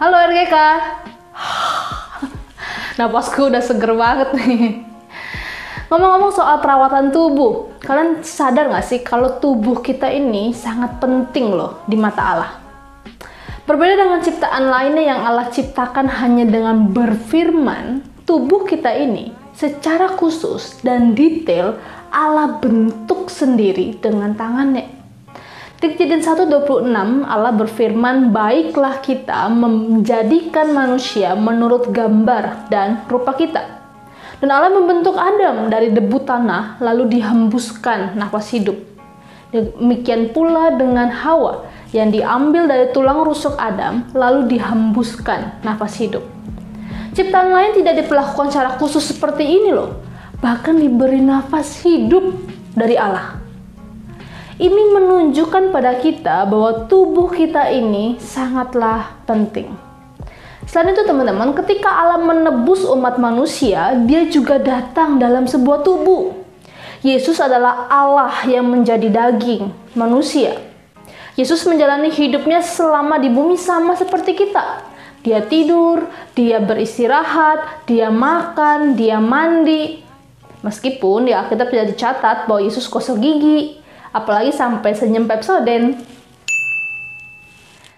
Halo RGK. Napasku udah seger banget nih. Ngomong-ngomong soal perawatan tubuh, kalian sadar gak sih kalau tubuh kita ini sangat penting loh di mata Allah? Berbeda dengan ciptaan lainnya yang Allah ciptakan hanya dengan berfirman, tubuh kita ini secara khusus dan detail Allah bentuk sendiri dengan tangannya. Di Kejadian 1:26 Allah berfirman, baiklah kita menjadikan manusia menurut gambar dan rupa kita. Dan Allah membentuk Adam dari debu tanah lalu dihembuskan nafas hidup. Demikian pula dengan Hawa yang diambil dari tulang rusuk Adam lalu dihembuskan nafas hidup. Ciptaan lain tidak diperlakukan secara khusus seperti ini loh. Bahkan diberi nafas hidup dari Allah. Ini menunjukkan pada kita bahwa tubuh kita ini sangatlah penting. Selain itu teman-teman, ketika Allah menebus umat manusia, dia juga datang dalam sebuah tubuh. Yesus adalah Allah yang menjadi daging manusia. Yesus menjalani hidupnya selama di bumi sama seperti kita. Dia tidur, dia beristirahat, dia makan, dia mandi. Meskipun di Alkitab tidak dicatat bahwa Yesus gosok gigi, apalagi sampai senyum Pepsodent.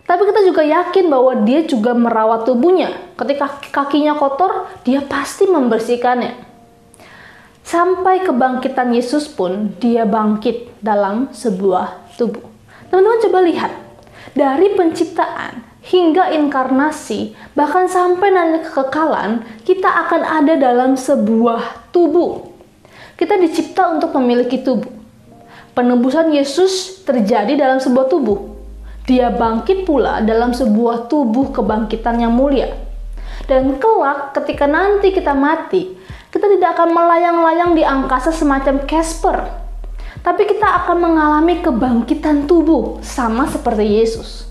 Tapi kita juga yakin bahwa dia juga merawat tubuhnya. Ketika kakinya kotor, dia pasti membersihkannya. Sampai kebangkitan Yesus pun, dia bangkit dalam sebuah tubuh. Teman-teman coba lihat, dari penciptaan hingga inkarnasi, bahkan sampai nanti kekekalan, kita akan ada dalam sebuah tubuh. Kita dicipta untuk memiliki tubuh. Penebusan Yesus terjadi dalam sebuah tubuh. Dia bangkit pula dalam sebuah tubuh kebangkitan yang mulia. Dan kelak ketika nanti kita mati, kita tidak akan melayang-layang di angkasa semacam Casper. Tapi kita akan mengalami kebangkitan tubuh sama seperti Yesus.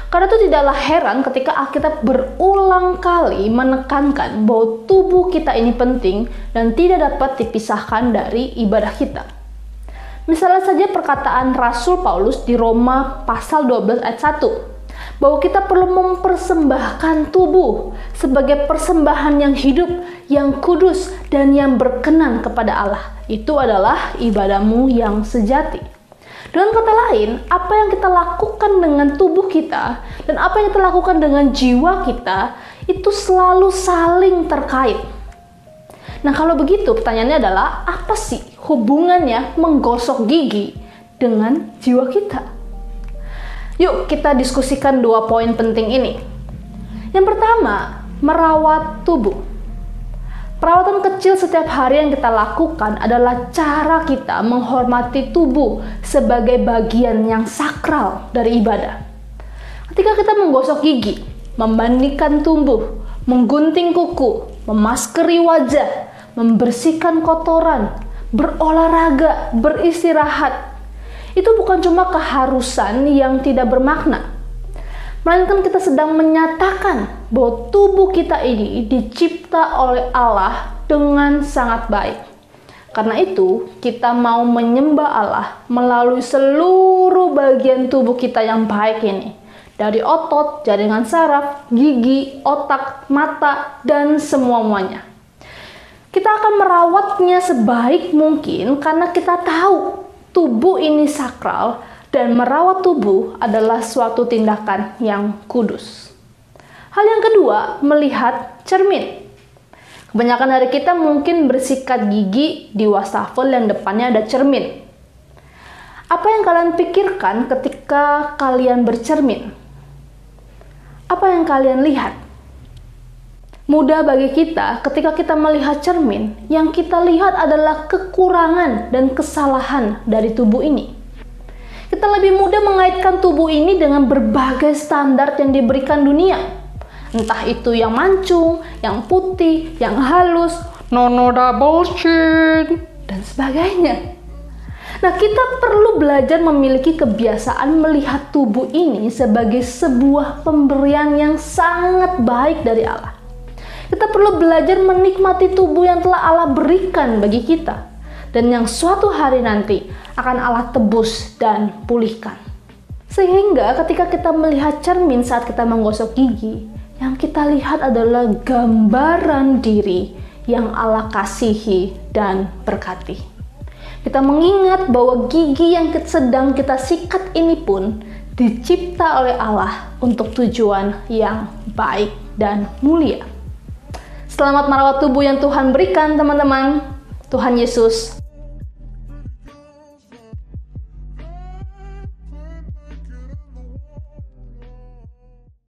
Karena itu tidaklah heran ketika Alkitab berulang kali menekankan bahwa tubuh kita ini penting dan tidak dapat dipisahkan dari ibadah kita. Misalnya saja perkataan Rasul Paulus di Roma pasal 12 ayat 1, bahwa kita perlu mempersembahkan tubuh sebagai persembahan yang hidup, yang kudus, dan yang berkenan kepada Allah. Itu adalah ibadahmu yang sejati. Dengan kata lain, apa yang kita lakukan dengan tubuh kita dan apa yang kita lakukan dengan jiwa kita itu selalu saling terkait. Nah kalau begitu pertanyaannya adalah apa sih hubungannya menggosok gigi dengan jiwa kita? Yuk kita diskusikan 2 poin penting ini. Yang pertama, merawat tubuh. Perawatan kecil setiap hari yang kita lakukan adalah cara kita menghormati tubuh sebagai bagian yang sakral dari ibadah. Ketika kita menggosok gigi, memandikan tubuh, menggunting kuku, memaskeri wajah, membersihkan kotoran, berolahraga, beristirahat, itu bukan cuma keharusan yang tidak bermakna, melainkan kita sedang menyatakan bahwa tubuh kita ini dicipta oleh Allah dengan sangat baik. Karena itu, kita mau menyembah Allah melalui seluruh bagian tubuh kita yang baik ini. Dari otot, jaringan saraf, gigi, otak, mata, dan semuanya. Kita akan merawatnya sebaik mungkin karena kita tahu tubuh ini sakral dan merawat tubuh adalah suatu tindakan yang kudus. Hal yang kedua, melihat cermin. Kebanyakan dari kita mungkin bersikat gigi di wastafel yang depannya ada cermin. Apa yang kalian pikirkan ketika kalian bercermin? Apa yang kalian lihat? Mudah bagi kita ketika kita melihat cermin, yang kita lihat adalah kekurangan dan kesalahan dari tubuh ini. Kita lebih mudah mengaitkan tubuh ini dengan berbagai standar yang diberikan dunia. Entah itu yang mancung, yang putih, yang halus, no double chin, dan sebagainya. Nah, kita perlu belajar memiliki kebiasaan melihat tubuh ini sebagai sebuah pemberian yang sangat baik dari Allah. Kita perlu belajar menikmati tubuh yang telah Allah berikan bagi kita dan yang suatu hari nanti akan Allah tebus dan pulihkan. Sehingga ketika kita melihat cermin saat kita menggosok gigi, yang kita lihat adalah gambaran diri yang Allah kasihi dan berkati. Kita mengingat bahwa gigi yang sedang kita sikat ini pun dicipta oleh Allah untuk tujuan yang baik dan mulia. Selamat merawat tubuh yang Tuhan berikan, teman-teman. Tuhan Yesus